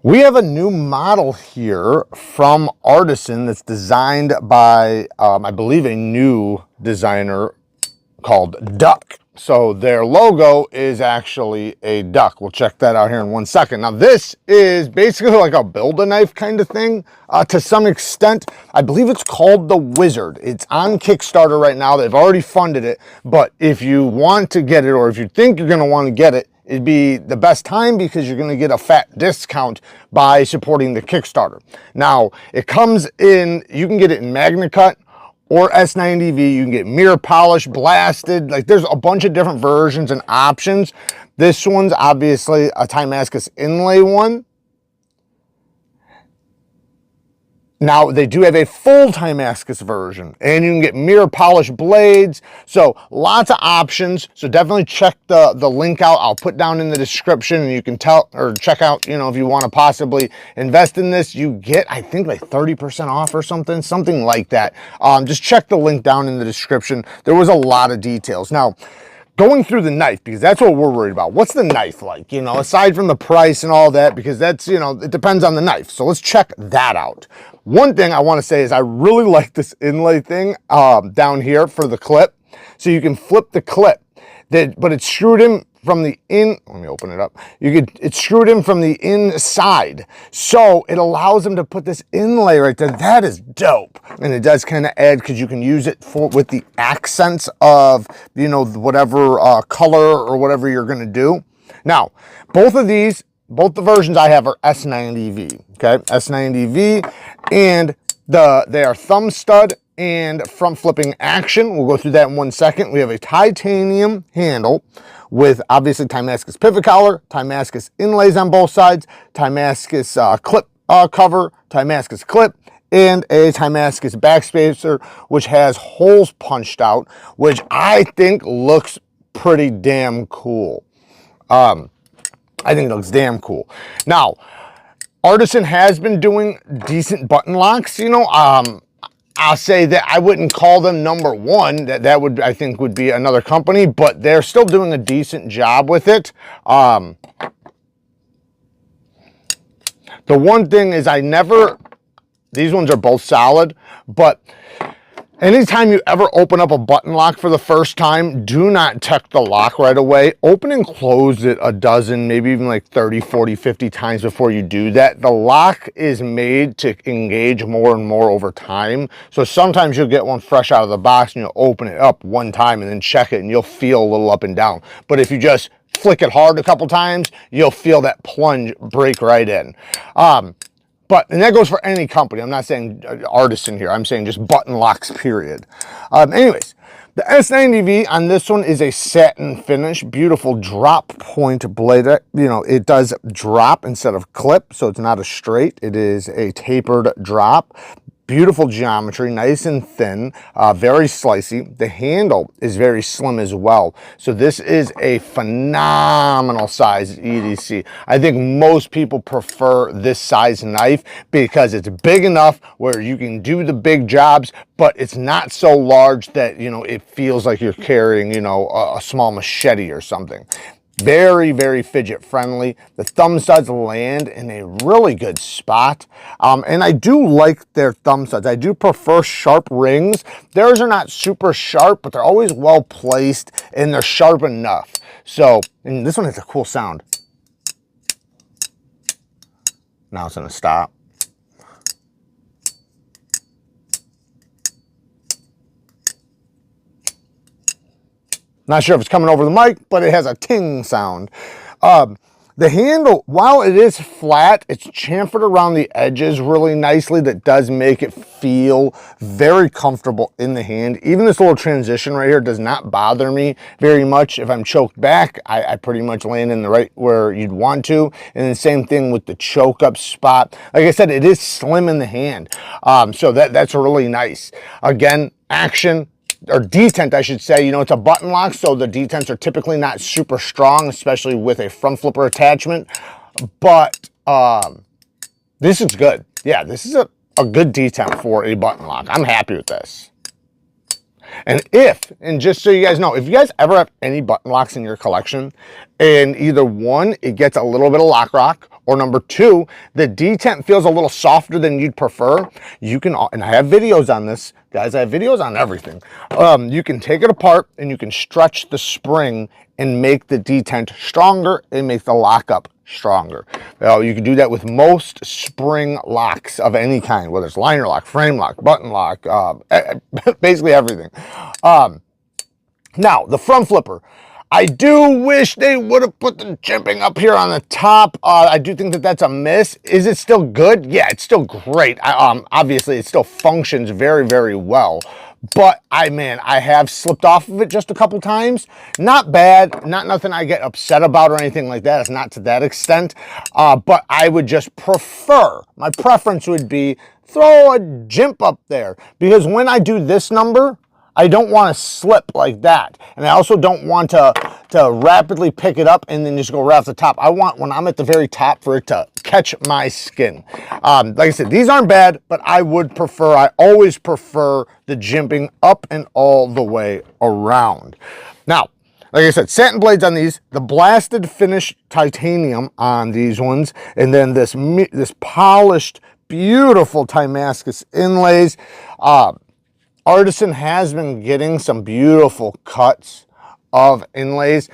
We have a new model here from Artisan that's designed by, I believe, a new designer called Duck. So their logo is actually a duck. We'll check that out here in 1 second. Now this is basically like a Build-A-Knife kind of thing to some extent. I believe it's called the Wizard. It's on Kickstarter right now. They've already funded it, but if you want to get it, or if you think you're going to want to get it, it'd be the best time because you're going to get a fat discount by supporting the Kickstarter. Now it comes in, you can get it in Magna Cut or S90V. You can get mirror polish, blasted, like there's a bunch of different versions and options. This one's obviously a Timascus inlay one. Now they do have a full Timascus version, and you can get mirror polish blades. So lots of options. So definitely check the link out. I'll put down in the description, and you can tell or check out, you know, if you want to possibly invest in this, you get, I think, like 30% off or something like that. Just check the link down in the description. There was a lot of details. Now, going through the knife, because that's what we're worried about. What's the knife like, you know, aside from the price and all that, because that's, you know, it depends on the knife. So let's check that out. One thing I want to say is I really like this inlay thing down here for the clip. So you can flip the clip, but it's screwed in from the let me open it up. It's screwed in from the inside. So it allows them to put this inlay right there. That is dope. And it does kind of add, because you can use it with the accents of, you know, whatever color or whatever you're going to do. Now, both the versions I have are S90V, okay? S90V, and they are thumb stud and front flipping action. We'll go through that in 1 second. We have a titanium handle with obviously Timascus pivot collar, Timascus inlays on both sides, Timascus clip cover, Timascus clip, and a Timascus backspacer, which has holes punched out, which I think looks pretty damn cool. I think it looks damn cool. Now, Artisan has been doing decent button locks, you know. I'll say that I wouldn't call them number one. That would, I think, would be another company, but they're still doing a decent job with it. The one thing is these ones are both solid, but anytime you ever open up a button lock for the first time, do not check the lock right away. Open and close it a dozen, maybe even like 30, 40, 50 times before you do that. The lock is made to engage more and more over time. So sometimes you'll get one fresh out of the box and you'll open it up one time and then check it and you'll feel a little up and down. But if you just flick it hard a couple times, you'll feel that plunge break right in. And that goes for any company. I'm not saying Artisan here. I'm saying just button locks, period. Anyways, the S90V on this one is a satin finish, beautiful drop point blade. You know, it does drop instead of clip, so it's not a straight. It is a tapered drop. Beautiful geometry, nice and thin, very slicey. The handle is very slim as well. So this is a phenomenal size EDC. I think most people prefer this size knife because it's big enough where you can do the big jobs, but it's not so large that, you know, it feels like you're carrying, you know, a small machete or something. Very, very fidget friendly. The thumb studs land in a really good spot. And I do like their thumb studs. I do prefer sharp rings. Theirs are not super sharp, but they're always well placed and they're sharp enough. So, and this one has a cool sound. Now it's gonna stop. Not sure if it's coming over the mic, but it has a ting sound. The handle, while it is flat, it's chamfered around the edges really nicely. That does make it feel very comfortable in the hand. Even this little transition right here does not bother me very much. If I'm choked back, I pretty much land in the right where you'd want to. And the same thing with the choke up spot. Like I said, it is slim in the hand. So that's really nice. Again, action. Or detent, I should say. You know, it's a button lock, so the detents are typically not super strong, especially with a front flipper attachment. But this is good. Yeah, this is a good detent for a button lock. I'm happy with this. And just so you guys know, if you guys ever have any button locks in your collection, and either one, it gets a little bit of lock rock, or number two, the detent feels a little softer than you'd prefer, you can, and I have videos on this, guys, I have videos on everything. You can take it apart and you can stretch the spring and make the detent stronger and make the lockup stronger. You can do that with most spring locks of any kind, whether it's liner lock, frame lock, button lock, basically everything. Now, the front flipper. I do wish they would have put the jimping up here on the top. I do think that that's a miss. Is it still good? Yeah, it's still great. Obviously, it still functions very, very well. But I have slipped off of it just a couple times. Not bad, not nothing I get upset about or anything like that. It's not to that extent. But I would just prefer, my preference would be throw a jimp up there. Because when I do this number, I don't want to slip like that. And I also don't want to rapidly pick it up and then just go right off the top. I want, when I'm at the very top, for it to catch my skin. Like I said, these aren't bad, but I always prefer the jimping up and all the way around. Now, like I said, satin blades on these, the blasted finish titanium on these ones, and then this polished, beautiful Damascus inlays. Artisan has been getting some beautiful cuts of inlays.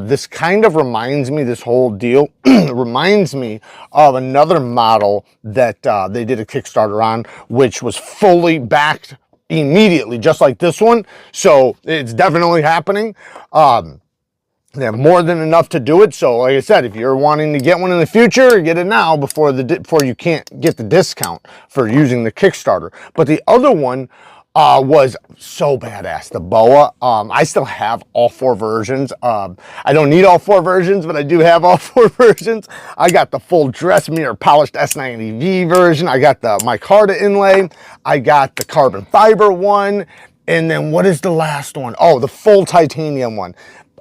This kind of reminds me, this whole deal reminds me of another model that they did a Kickstarter on, which was fully backed immediately, just like this one. So it's definitely happening. They have more than enough to do it. So like I said, if you're wanting to get one in the future, get it now before you can't get the discount for using the Kickstarter. But the other one was so badass, the boa. I still have all four versions. I don't need all four versions, but I do have all four versions. I got the full dress mirror polished S90V version. I got the micarta inlay. I got the carbon fiber one. And then what is the last one? Oh, the full titanium one.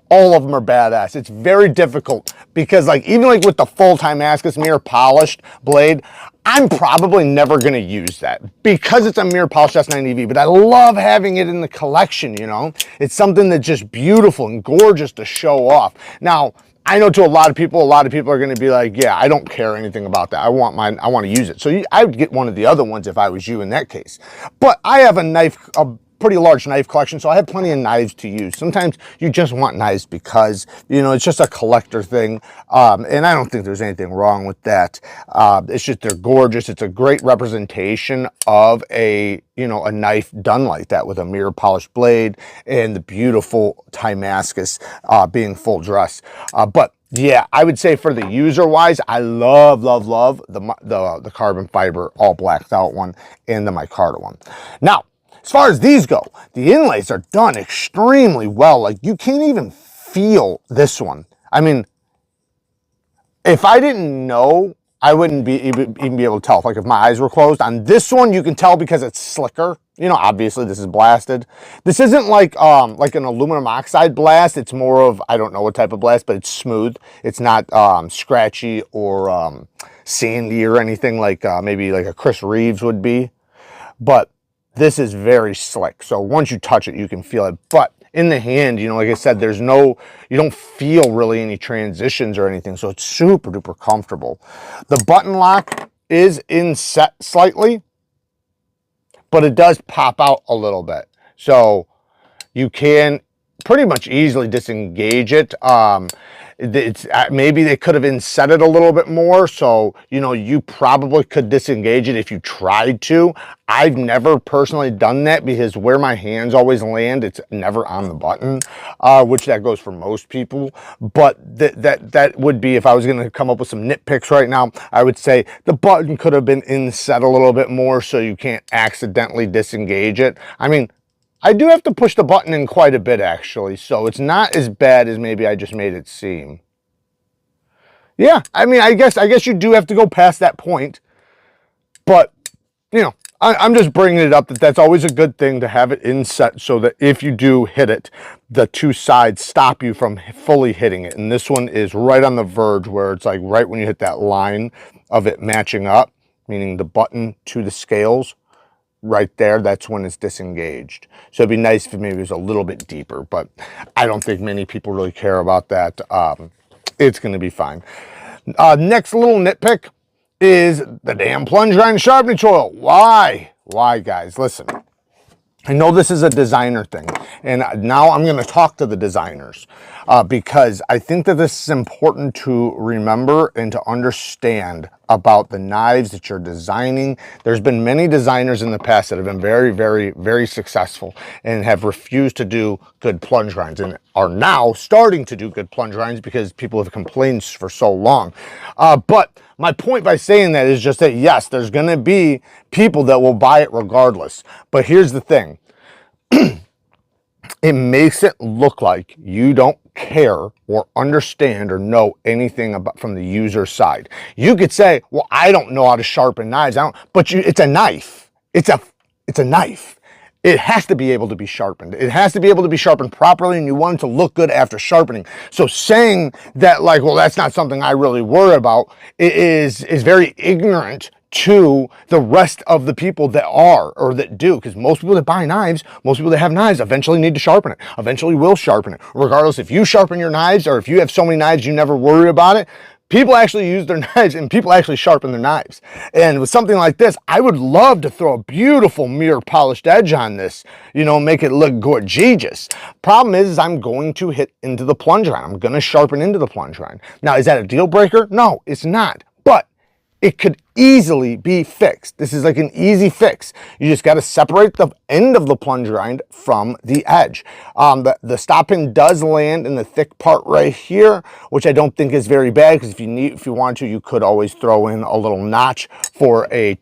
All of them are badass. It's very difficult because even with the full Damascus mirror polished blade, I'm probably never going to use that because it's a mirror polished S90V, but I love having it in the collection, you know? It's something that's just beautiful and gorgeous to show off. Now, I know to a lot of people are going to be like, yeah, I don't care anything about that. I want mine. I want to use it. So I would get one of the other ones if I was you in that case. But I have a pretty large knife collection, so I have plenty of knives to use. Sometimes you just want knives because, you know, it's just a collector thing, and I don't think there's anything wrong with that. It's just they're gorgeous. It's a great representation of a knife done like that with a mirror polished blade and the beautiful Damascus being full dress. But yeah, I would say for the user wise, I love the carbon fiber all blacked out one and the micarta one. Now, as far as these go, the inlays are done extremely well. Like, you can't even feel this one. I mean, if I didn't know, I wouldn't even be able to tell. Like, if my eyes were closed. On this one, you can tell because it's slicker. You know, obviously this is blasted. This isn't like an aluminum oxide blast. It's more of, I don't know what type of blast, but it's smooth. It's not scratchy or sandy or anything like maybe like a Chris Reeves would be. But this is very slick. So once you touch it, you can feel it. But in the hand, you know, like I said, you don't feel really any transitions or anything. So it's super duper comfortable. The button lock is inset slightly, but it does pop out a little bit. So you can pretty much easily disengage it. Maybe they could have inset it a little bit more, so you know, you probably could disengage it if you tried to. I've never personally done that because where my hands always land, it's never on the button, which that goes for most people. But that would be, if I was going to come up with some nitpicks right now, I would say the button could have been inset a little bit more so you can't accidentally disengage it. I mean, I do have to push the button in quite a bit, actually, so it's not as bad as maybe I just made it seem. Yeah, I mean, I guess you do have to go past that point, but, you know, I'm just bringing it up that's always a good thing to have it inset so that if you do hit it, the two sides stop you from fully hitting it. And this one is right on the verge where it's like right when you hit that line of it matching up, meaning the button to the scales. Right there, that's when it's disengaged. So it'd be nice if maybe it was a little bit deeper, but I don't think many people really care about that. It's going to be fine. Next little nitpick is the damn plunge grind sharpening choil. Why? Why, guys? Listen. I know this is a designer thing, and now I'm going to talk to the designers because I think that this is important to remember and to understand about the knives that you're designing. There's been many designers in the past that have been very, very, very successful and have refused to do good plunge grinds and are now starting to do good plunge grinds because people have complained for so long. But my point by saying that is just that, yes, there's going to be people that will buy it regardless. But here's the thing. It makes it look like you don't care or understand or know anything about from the user side. You could say, well, I don't know how to sharpen knives. But it's a knife. It's a knife. It has to be able to be sharpened. It has to be able to be sharpened properly, and you want it to look good after sharpening. So saying that, like, well, that's not something I really worry about, is very ignorant to the rest of the people that are or that do, because most people that buy knives, most people that have knives eventually need to sharpen it, eventually will sharpen it. Regardless if you sharpen your knives or if you have so many knives you never worry about it, people actually use their knives and people actually sharpen their knives. And with something like this, I would love to throw a beautiful mirror polished edge on this, you know, make it look gorgeous. Problem is I'm going to hit into the plunge grind. I'm going to sharpen into the plunge grind. Now, is that a deal breaker? No, it's not. But it could easily be fixed. This is like an easy fix. You just got to separate the end of the plunge grind from the edge. The stop pin does land in the thick part right here, which I don't think is very bad, because if you want to, you could always throw in a little notch for a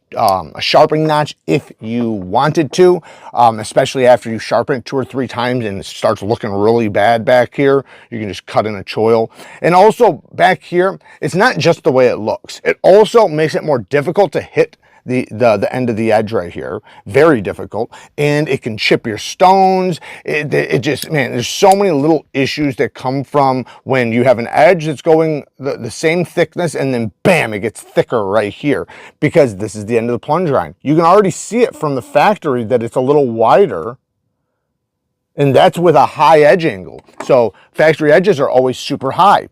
sharpening notch if you wanted to, especially after you sharpen it 2 or 3 times and it starts looking really bad back here. You can just cut in a choil. And also back here, it's not just the way it looks. It also makes it more difficult to hit the end of the edge right here. Very difficult. And it can chip your stones. It just, man, there's so many little issues that come from when you have an edge that's going the same thickness and then bam, it gets thicker right here, because this is the end of the plunge grind. You can already see it from the factory that it's a little wider, and that's with a high edge angle. So factory edges are always super high.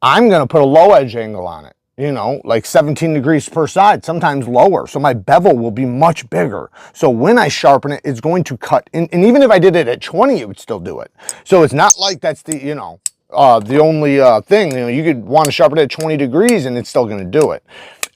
I'm going to put a low edge angle on it. You know, like 17 degrees per side, sometimes lower. So my bevel will be much bigger. So when I sharpen it, it's going to cut. And even if I did it at 20, it would still do it. So it's not like that's the, you know, the only thing. You know, you could want to sharpen it at 20 degrees and it's still going to do it.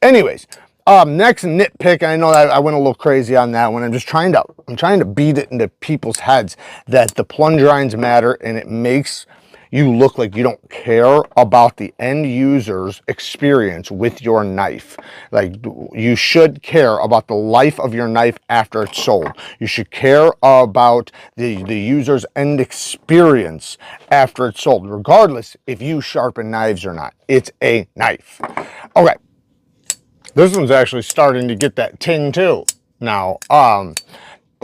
Anyways, next nitpick, and I know that I went a little crazy on that one. I'm trying to beat it into people's heads that the plunge grinds matter, and it makes you look like you don't care about the end user's experience with your knife. Like, you should care about the life of your knife after it's sold. You should care about the user's end experience after it's sold, regardless if you sharpen knives or not. It's a knife. Okay, this one's actually starting to get that ting too now.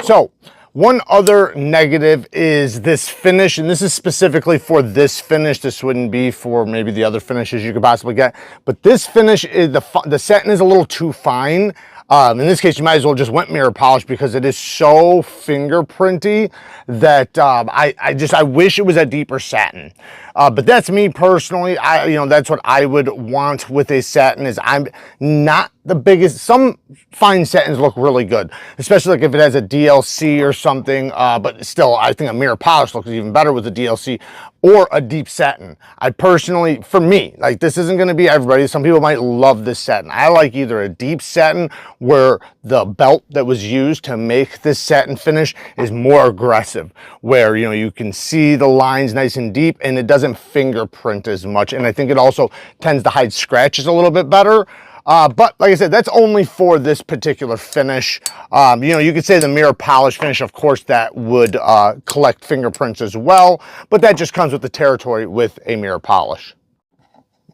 So one other negative is this finish, and this is specifically for this finish. This wouldn't be for maybe the other finishes you could possibly get, but this finish is the satin is a little too fine. In this case, you might as well just went mirror polish, because it is so fingerprinty that I wish it was a deeper satin. But that's me personally. You know, that's what I would want with a satin. Is I'm not the biggest. Some fine satins look really good, especially like if it has a DLC or something. But still, I think a mirror polish looks even better with a DLC or a deep satin. I personally, for me, like, this isn't going to be everybody. Some people might love this satin. I like either a deep satin where the belt that was used to make this satin finish is more aggressive, where, you know, you can see the lines nice and deep and it doesn't fingerprint as much. And I think it also tends to hide scratches a little bit better. But like I said, that's only for this particular finish. You know, you could say the mirror polish finish, of course, that would collect fingerprints as well, but that just comes with the territory with a mirror polish.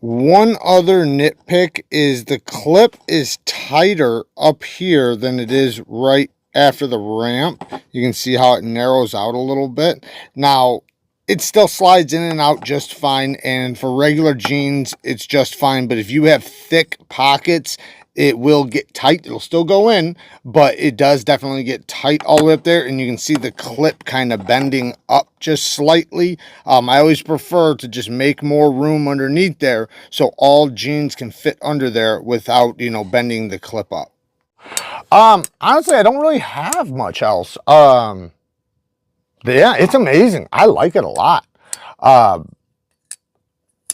One other nitpick is the clip is tighter up here than it is right after the ramp. You can see how it narrows out a little bit. Now, it still slides in and out just fine, and for regular jeans, it's just fine. But if you have thick pockets, it will get tight. It'll still go in, but it does definitely get tight all the way up there, and you can see the clip kind of bending up just slightly. I always prefer to just make more room underneath there so all jeans can fit under there without, you know, bending the clip up. Honestly, I don't really have much else. Yeah, it's amazing. I like it a lot.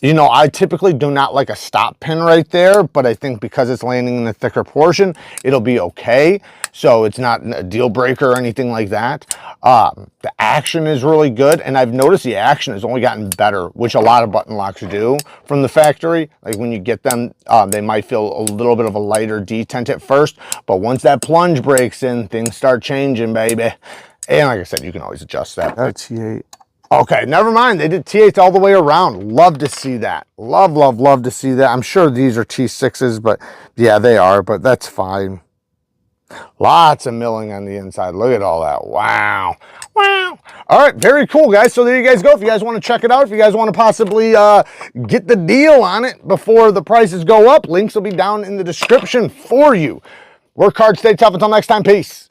You know, I typically do not like a stop pin right there, but I think because it's landing in the thicker portion, it'll be okay. So it's not a deal breaker or anything like that. The action is really good, and I've noticed the action has only gotten better, which a lot of button locks do from the factory. Like when you get them, they might feel a little bit of a lighter detent at first, but once that plunge breaks in, things start changing, baby. And like I said, you can always adjust that. T8. Okay, never mind. They did T8s all the way around. Love to see that. Love, love, love to see that. I'm sure these are T6s, but yeah, they are, but that's fine. Lots of milling on the inside. Look at all that. Wow. Wow. All right, very cool, guys. So there you guys go. If you guys want to check it out, if you guys want to possibly get the deal on it before the prices go up, links will be down in the description for you. Work hard, stay tough. Until next time, peace.